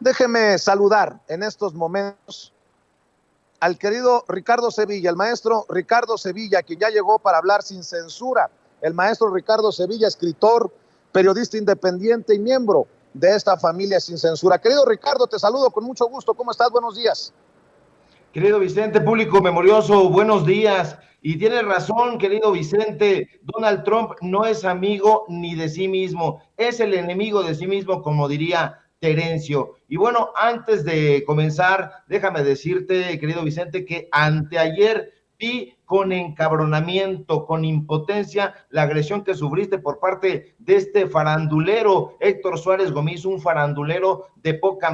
Déjeme saludar en estos momentos al querido Ricardo Sevilla, el maestro Ricardo Sevilla, quien ya llegó para hablar sin censura. El maestro Ricardo Sevilla, escritor, periodista independiente y miembro de esta familia sin censura. Querido Ricardo, te saludo con mucho gusto. ¿Cómo estás? Buenos días. Querido Vicente, público memorioso, buenos días. Y tienes razón, querido Vicente, Donald Trump no es amigo ni de sí mismo, es el enemigo de sí mismo, como diría Terencio. Y bueno, antes de comenzar, déjame decirte, querido Vicente, que anteayer vi con encabronamiento, con impotencia, la agresión que sufriste por parte de este farandulero, Héctor Suárez Gomis, un farandulero de poca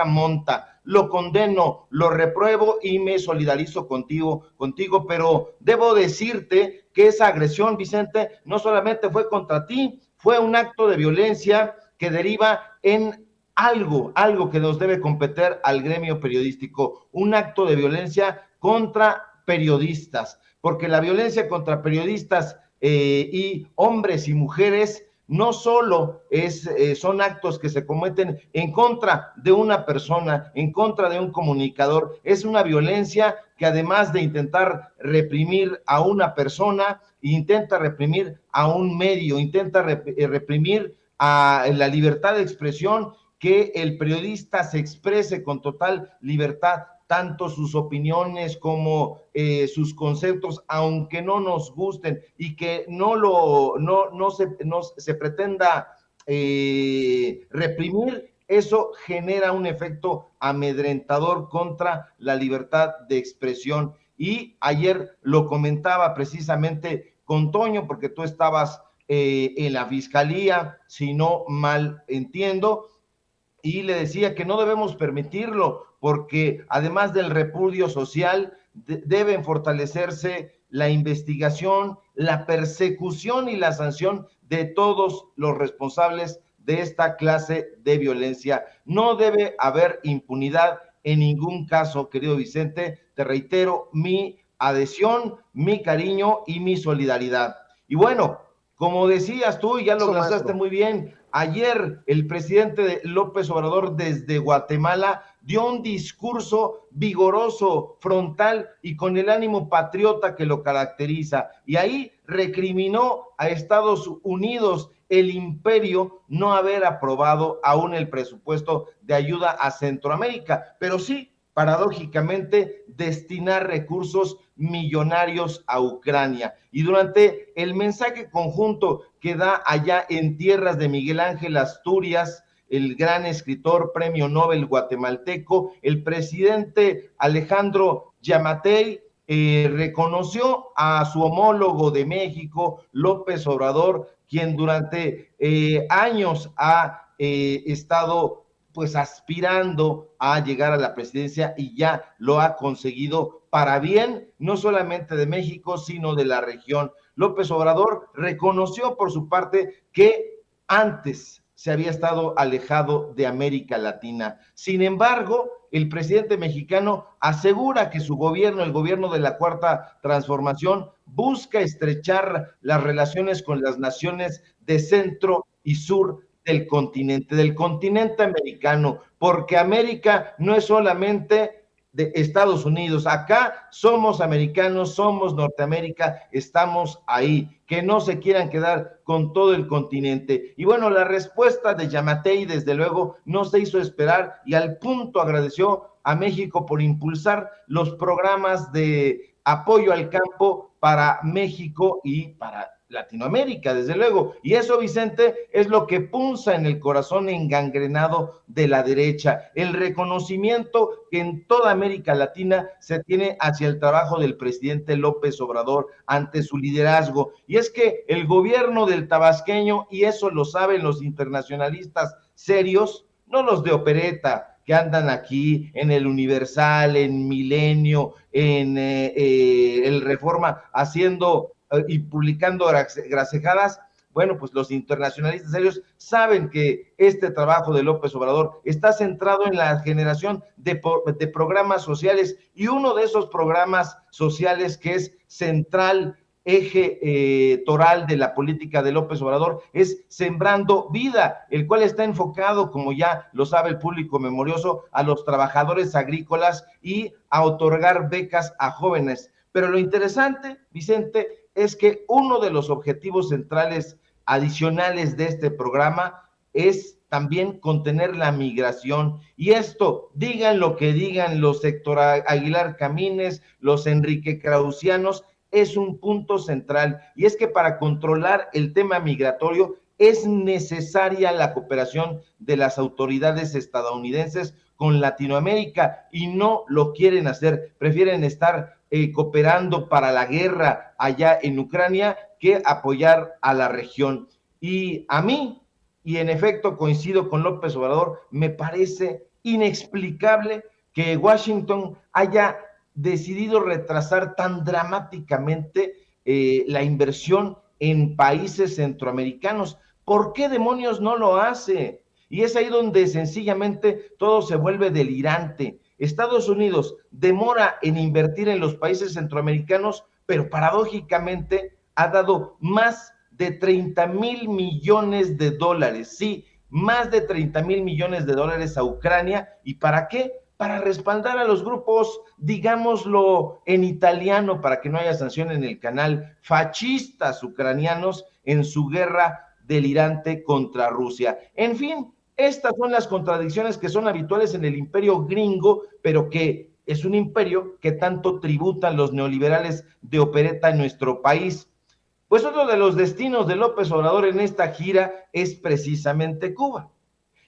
monta. Lo condeno, lo repruebo y me solidarizo contigo, pero debo decirte que esa agresión, Vicente, no solamente fue contra ti, fue un acto de violencia que deriva en algo que nos debe competir al gremio periodístico, un acto de violencia contra periodistas, porque la violencia contra periodistas y hombres y mujeres no solo son actos que se cometen en contra de una persona, en contra de un comunicador, es una violencia que además de intentar reprimir a una persona, intenta reprimir a un medio, intenta reprimir a la libertad de expresión, que el periodista se exprese con total libertad, tanto sus opiniones como sus conceptos, aunque no nos gusten, y que no se pretenda reprimir. Eso genera un efecto amedrentador contra la libertad de expresión. Y ayer lo comentaba precisamente con Toño, porque tú estabas en la fiscalía, si no mal entiendo, y le decía que no debemos permitirlo, porque además del repudio social, deben fortalecerse la investigación, la persecución y la sanción de todos los responsables de esta clase de violencia. No debe haber impunidad en ningún caso, querido Vicente. Te reitero mi adhesión, mi cariño y mi solidaridad. Y bueno, como decías tú, y ya lo lanzaste muy bien, ayer el presidente López Obrador desde Guatemala dio un discurso vigoroso, frontal y con el ánimo patriota que lo caracteriza. Y ahí recriminó a Estados Unidos, el imperio, no haber aprobado aún el presupuesto de ayuda a Centroamérica, pero sí, paradójicamente, destinar recursos millonarios a Ucrania. Y durante el mensaje conjunto que da allá en tierras de Miguel Ángel Asturias, el gran escritor, premio Nobel guatemalteco, el presidente Alejandro Yamatei reconoció a su homólogo de México, López Obrador, quien durante años ha estado pues aspirando a llegar a la presidencia y ya lo ha conseguido para bien, no solamente de México, sino de la región. López Obrador reconoció por su parte que antes se había estado alejado de América Latina. Sin embargo, el presidente mexicano asegura que su gobierno, el gobierno de la Cuarta Transformación, busca estrechar las relaciones con las naciones de centro y sur del continente americano, porque América no es solamente de Estados Unidos, acá somos americanos, somos Norteamérica, estamos ahí, que no se quieran quedar con todo el continente. Y bueno, la respuesta de Yamatei desde luego no se hizo esperar y al punto agradeció a México por impulsar los programas de apoyo al campo para México y para Latinoamérica, desde luego. Y eso, Vicente, es lo que punza en el corazón engangrenado de la derecha, el reconocimiento que en toda América Latina se tiene hacia el trabajo del presidente López Obrador ante su liderazgo. Y es que el gobierno del tabasqueño, y eso lo saben los internacionalistas serios, no los de opereta, que andan aquí en el Universal, en Milenio, en el Reforma, haciendo y publicando gracejadas. Bueno, pues los internacionalistas serios saben que este trabajo de López Obrador está centrado en la generación de programas sociales, y uno de esos programas sociales que es central eje toral de la política de López Obrador es Sembrando Vida, el cual está enfocado, como ya lo sabe el público memorioso, a los trabajadores agrícolas y a otorgar becas a jóvenes. Pero lo interesante, Vicente, es que uno de los objetivos centrales adicionales de este programa es también contener la migración. Y esto, digan lo que digan los Héctor Aguilar Camines, los Enrique Krausianos, es un punto central, y es que para controlar el tema migratorio es necesaria la cooperación de las autoridades estadounidenses con Latinoamérica, y no lo quieren hacer, prefieren estar cooperando para la guerra allá en Ucrania que apoyar a la región. Y a mí, y en efecto coincido con López Obrador, me parece inexplicable que Washington haya decidido retrasar tan dramáticamente la inversión en países centroamericanos. ¿Por qué demonios no lo hace? Y es ahí donde sencillamente todo se vuelve delirante. Estados Unidos demora en invertir en los países centroamericanos, pero paradójicamente ha dado más de 30,000 millones de dólares, sí, más de 30,000 millones de dólares a Ucrania. ¿Y para qué? Para respaldar a los grupos, digámoslo en italiano, para que no haya sanción en el canal, fascistas ucranianos en su guerra delirante contra Rusia. En fin, estas son las contradicciones que son habituales en el imperio gringo, pero que es un imperio que tanto tributan los neoliberales de opereta en nuestro país. Pues otro de los destinos de López Obrador en esta gira es precisamente Cuba.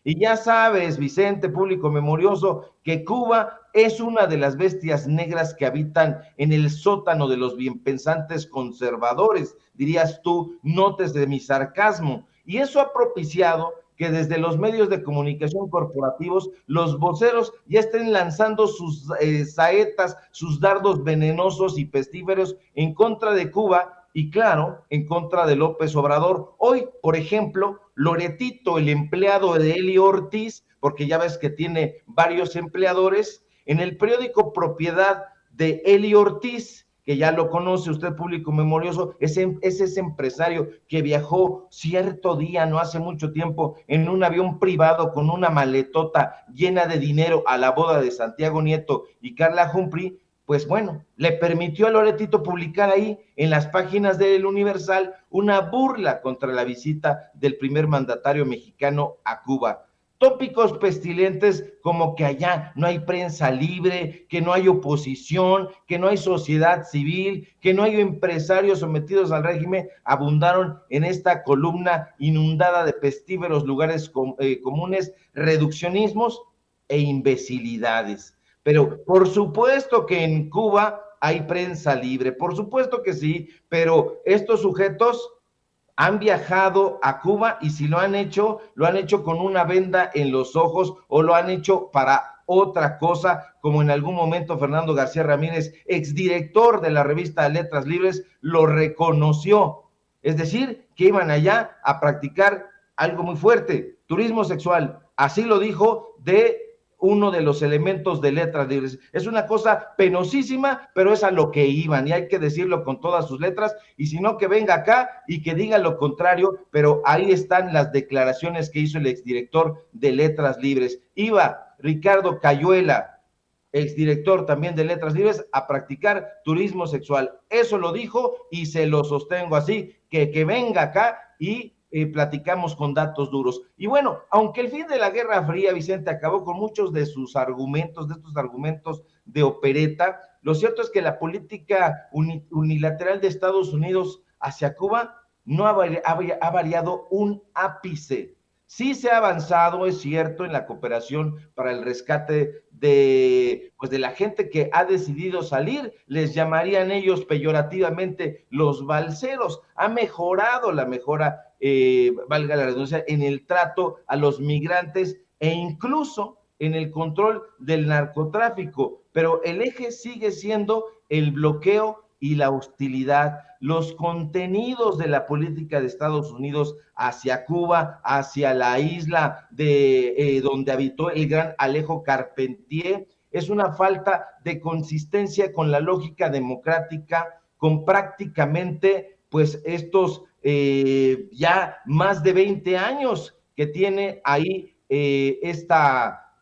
Y ya sabes, Vicente, público memorioso, que Cuba es una de las bestias negras que habitan en el sótano de los bienpensantes conservadores, dirías tú, notes de mi sarcasmo. Y eso ha propiciado que desde los medios de comunicación corporativos los voceros ya estén lanzando sus saetas, sus dardos venenosos y pestíferos en contra de Cuba y, claro, en contra de López Obrador. Hoy, por ejemplo, Loretito, el empleado de Eli Ortiz, porque ya ves que tiene varios empleadores, en el periódico propiedad de Eli Ortiz, que ya lo conoce usted, público memorioso, es ese empresario que viajó cierto día, no hace mucho tiempo, en un avión privado con una maletota llena de dinero a la boda de Santiago Nieto y Carla Humphrey. Pues bueno, le permitió a Loretito publicar ahí en las páginas del Universal una burla contra la visita del primer mandatario mexicano a Cuba. Tópicos pestilentes como que allá no hay prensa libre, que no hay oposición, que no hay sociedad civil, que no hay empresarios sometidos al régimen, abundaron en esta columna inundada de pestíferos lugares comunes, reduccionismos e imbecilidades. Pero por supuesto que en Cuba hay prensa libre, por supuesto que sí, pero estos sujetos han viajado a Cuba y si lo han hecho con una venda en los ojos o lo han hecho para otra cosa, como en algún momento Fernando García Ramírez, exdirector de la revista Letras Libres, lo reconoció. Es decir, que iban allá a practicar algo muy fuerte, turismo sexual. Así lo dijo de uno de los elementos de Letras Libres. Es una cosa penosísima, pero es a lo que iban, y hay que decirlo con todas sus letras, y si no, que venga acá y que diga lo contrario, pero ahí están las declaraciones que hizo el exdirector de Letras Libres. Iba Ricardo Cayuela, exdirector también de Letras Libres, a practicar turismo sexual. Eso lo dijo y se lo sostengo así, que venga acá y platicamos con datos duros. Y bueno, aunque el fin de la Guerra Fría, Vicente, acabó con muchos de sus argumentos, de estos argumentos de opereta, lo cierto es que la política unilateral de Estados Unidos hacia Cuba no ha variado un ápice. Sí se ha avanzado, es cierto, en la cooperación para el rescate de la gente que ha decidido salir, les llamarían ellos peyorativamente los balseros. Ha mejorado la mejora, valga la redundancia, en el trato a los migrantes e incluso en el control del narcotráfico, pero el eje sigue siendo el bloqueo y la hostilidad. Los contenidos de la política de Estados Unidos hacia Cuba, hacia la isla de donde habitó el gran Alejo Carpentier, es una falta de consistencia con la lógica democrática, con prácticamente pues estos ya más de 20 años que tiene ahí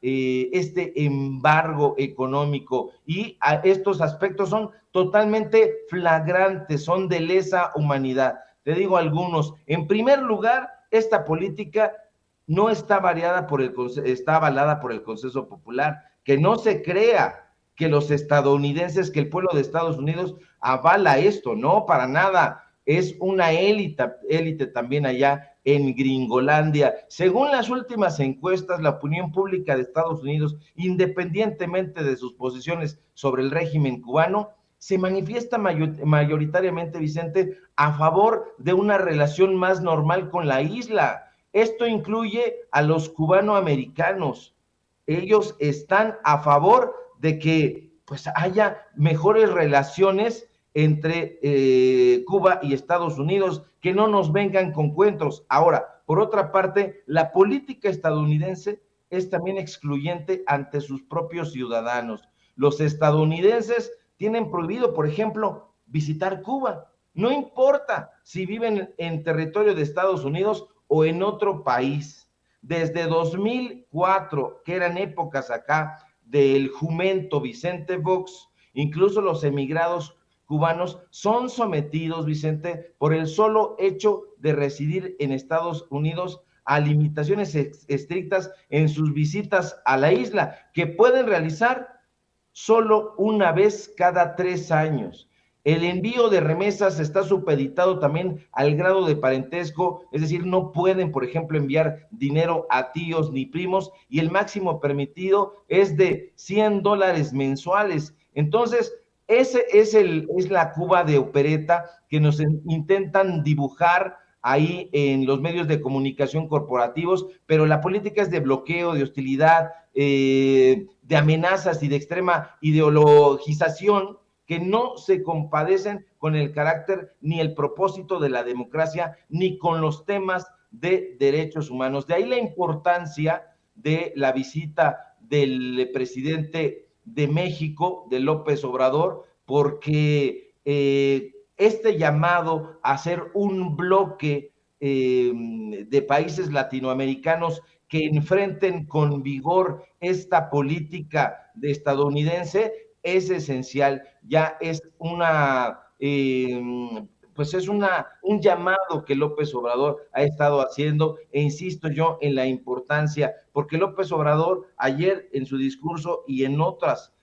este embargo económico, y estos aspectos son totalmente flagrantes, son de lesa humanidad. Te digo algunos. En primer lugar, esta política no está variada está avalada por el Consenso Popular. Que no se crea que los estadounidenses, que el pueblo de Estados Unidos avala esto, no, para nada. Es una élite también allá en Gringolandia. Según las últimas encuestas, la opinión pública de Estados Unidos, independientemente de sus posiciones sobre el régimen cubano, se manifiesta mayoritariamente, Vicente, a favor de una relación más normal con la isla. Esto incluye a los cubanoamericanos. Ellos están a favor de que pues haya mejores relaciones entre Cuba y Estados Unidos, que no nos vengan con cuentos. Ahora, por otra parte, la política estadounidense es también excluyente ante sus propios ciudadanos. Los estadounidenses tienen prohibido, por ejemplo, visitar Cuba. No importa si viven en territorio de Estados Unidos o en otro país. Desde 2004, que eran épocas acá del jumento Vicente Fox, incluso los emigrados cubanos son sometidos, Vicente, por el solo hecho de residir en Estados Unidos a limitaciones estrictas en sus visitas a la isla, que pueden realizar solo una vez cada 3 años. El envío de remesas está supeditado también al grado de parentesco, es decir, no pueden, por ejemplo, enviar dinero a tíos ni primos, y el máximo permitido es de $100 mensuales. Entonces, ese es la Cuba de opereta que nos intentan dibujar ahí en los medios de comunicación corporativos, pero la política es de bloqueo, de hostilidad, de amenazas y de extrema ideologización, que no se compadecen con el carácter ni el propósito de la democracia, ni con los temas de derechos humanos. De ahí la importancia de la visita del presidente de México, de López Obrador, porque este llamado a ser un bloque de países latinoamericanos que enfrenten con vigor esta política de estadounidense es esencial. Ya es pues es un llamado que López Obrador ha estado haciendo, e insisto yo en la importancia, porque López Obrador ayer en su discurso y en otras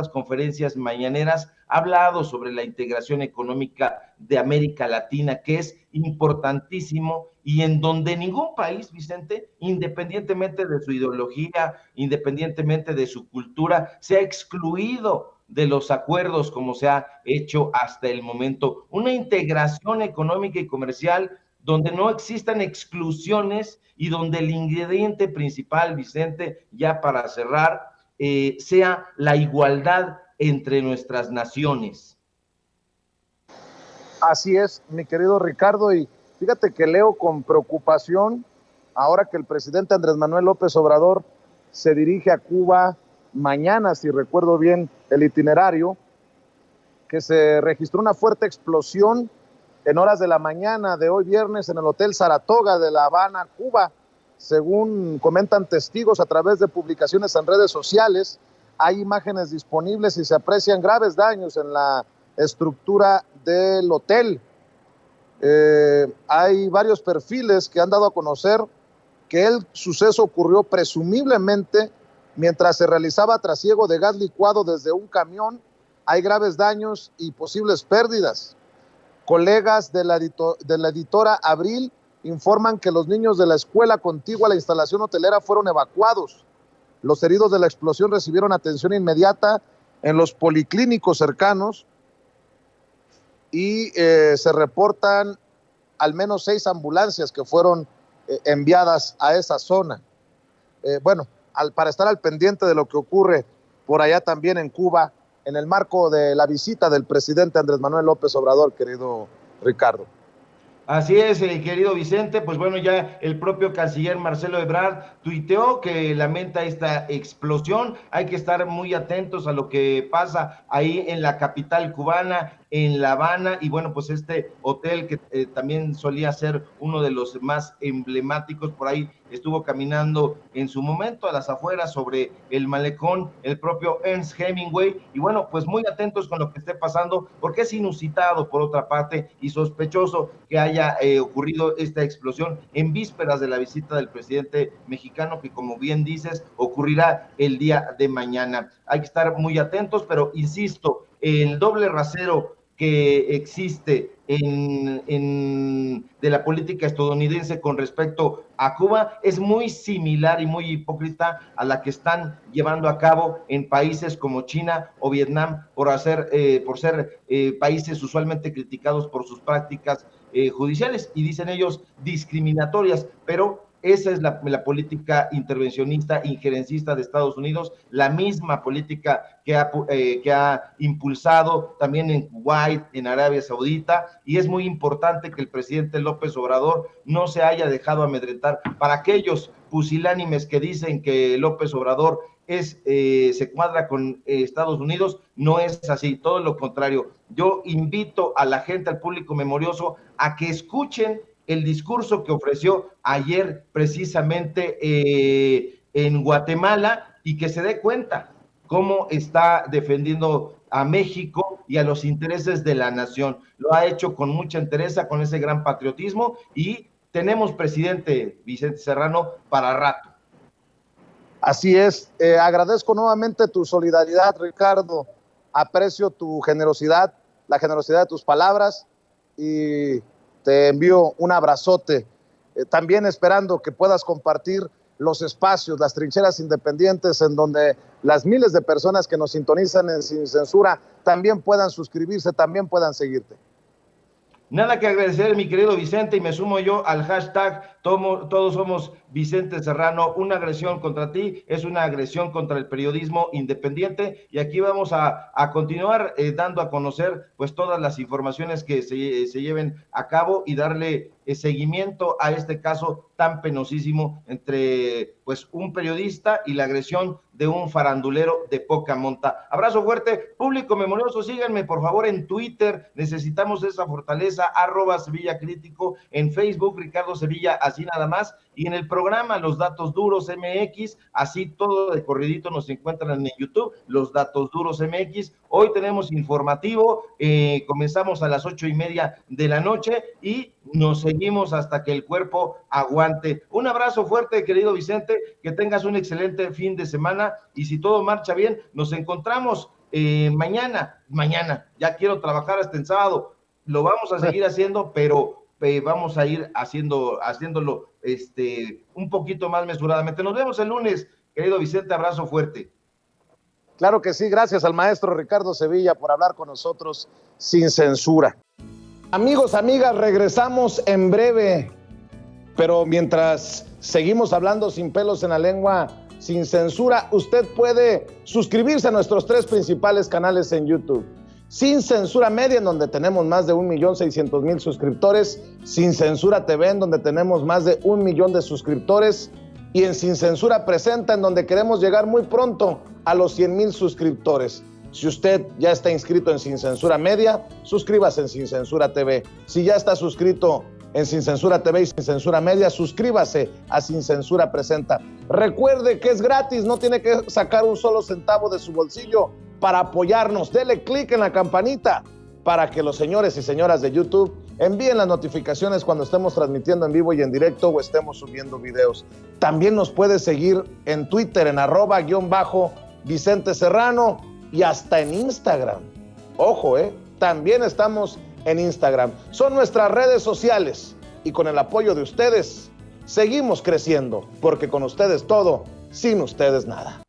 conferencias mañaneras ha hablado sobre la integración económica de América Latina, que es importantísimo, y en donde ningún país, Vicente, independientemente de su ideología, independientemente de su cultura, se ha excluido de los acuerdos como se ha hecho hasta el momento. Una integración económica y comercial donde no existan exclusiones y donde el ingrediente principal, Vicente, ya para cerrar, sea la igualdad entre nuestras naciones. Así es, mi querido Ricardo, y fíjate que leo con preocupación ahora que el presidente Andrés Manuel López Obrador se dirige a Cuba mañana, si recuerdo bien el itinerario, que se registró una fuerte explosión en horas de la mañana de hoy viernes en el Hotel Saratoga de La Habana, Cuba. Según comentan testigos a través de publicaciones en redes sociales, hay imágenes disponibles y se aprecian graves daños en la estructura del hotel. Hay varios perfiles que han dado a conocer que el suceso ocurrió presumiblemente mientras se realizaba trasiego de gas licuado desde un camión. Hay graves daños y posibles pérdidas. Colegas de la editora Abril informan que los niños de la escuela contigua a la instalación hotelera fueron evacuados. Los heridos de la explosión recibieron atención inmediata en los policlínicos cercanos y se reportan al menos 6 ambulancias que fueron enviadas a esa zona. Para estar al pendiente de lo que ocurre por allá también en Cuba, en el marco de la visita del presidente Andrés Manuel López Obrador, querido Ricardo. Así es, querido Vicente, pues bueno, ya el propio canciller Marcelo Ebrard tuiteó que lamenta esta explosión. Hay que estar muy atentos a lo que pasa ahí en la capital cubana, en La Habana, y bueno, pues este hotel que también solía ser uno de los más emblemáticos, por ahí estuvo caminando en su momento a las afueras sobre el malecón el propio Ernest Hemingway, y bueno, pues muy atentos con lo que esté pasando, porque es inusitado por otra parte y sospechoso que haya ocurrido esta explosión en vísperas de la visita del presidente mexicano, que como bien dices, ocurrirá el día de mañana. Hay que estar muy atentos, pero insisto, el doble rasero que existe de la política estadounidense con respecto a Cuba es muy similar y muy hipócrita a la que están llevando a cabo en países como China o Vietnam por ser países usualmente criticados por sus prácticas judiciales y dicen ellos discriminatorias, pero esa es la política intervencionista, injerencista de Estados Unidos, la misma política que ha impulsado también en Kuwait, en Arabia Saudita, y es muy importante que el presidente López Obrador no se haya dejado amedrentar. Para aquellos pusilánimes que dicen que López Obrador se cuadra con Estados Unidos, no es así, todo lo contrario. Yo invito a la gente, al público memorioso, a que escuchen el discurso que ofreció ayer precisamente en Guatemala y que se dé cuenta cómo está defendiendo a México y a los intereses de la nación. Lo ha hecho con mucha entereza, con ese gran patriotismo, y tenemos presidente Vicente Serrano para rato. Así es, agradezco nuevamente tu solidaridad, Ricardo, aprecio tu generosidad, la generosidad de tus palabras, y te envío un abrazote, también esperando que puedas compartir los espacios, las trincheras independientes, en donde las miles de personas que nos sintonizan en Sin Censura también puedan suscribirse, también puedan seguirte. Nada que agradecer, mi querido Vicente, y me sumo yo al hashtag todos somos Vicente Serrano. Una agresión contra ti es una agresión contra el periodismo independiente, y aquí vamos a continuar dando a conocer pues todas las informaciones que se lleven a cabo y darle seguimiento a este caso tan penosísimo entre pues un periodista y la agresión de un farandulero de poca monta. Abrazo fuerte, público memorioso, síganme por favor en Twitter, necesitamos esa fortaleza, @SevillaCrítico, en Facebook, Ricardo Sevilla, así nada más, y en el programa Los Datos Duros MX, así todo de corridito nos encuentran en YouTube, Los Datos Duros MX. Hoy tenemos informativo, comenzamos a las 8:30 de la noche y nos seguimos hasta que el cuerpo aguante. Un abrazo fuerte, querido Vicente, que tengas un excelente fin de semana, y si todo marcha bien, nos encontramos mañana, ya quiero trabajar hasta el sábado, lo vamos a seguir haciendo, pero vamos a ir haciéndolo un poquito más mesuradamente. Nos vemos el lunes, querido Vicente, abrazo fuerte. Claro que sí, gracias al maestro Ricardo Sevilla por hablar con nosotros sin censura. Amigos, amigas, regresamos en breve, pero mientras seguimos hablando sin pelos en la lengua, sin censura, usted puede suscribirse a nuestros 3 principales canales en YouTube. Sin Censura Media, en donde tenemos más de 1.600.000 suscriptores, Sin Censura TV, en donde tenemos más de 1 millón de suscriptores, y en Sin Censura Presenta, en donde queremos llegar muy pronto a los 100,000 suscriptores. Si usted ya está inscrito en Sin Censura Media, suscríbase en Sin Censura TV. Si ya está suscrito en Sin Censura TV y Sin Censura Media, suscríbase a Sin Censura Presenta. Recuerde que es gratis, no tiene que sacar un solo centavo de su bolsillo para apoyarnos. Dele clic en la campanita para que los señores y señoras de YouTube envíen las notificaciones cuando estemos transmitiendo en vivo y en directo o estemos subiendo videos. También nos puede seguir en Twitter en @Vicente Serrano y hasta en Instagram. Ojo, también estamos en Instagram. Son nuestras redes sociales, y con el apoyo de ustedes seguimos creciendo, porque con ustedes todo, sin ustedes nada.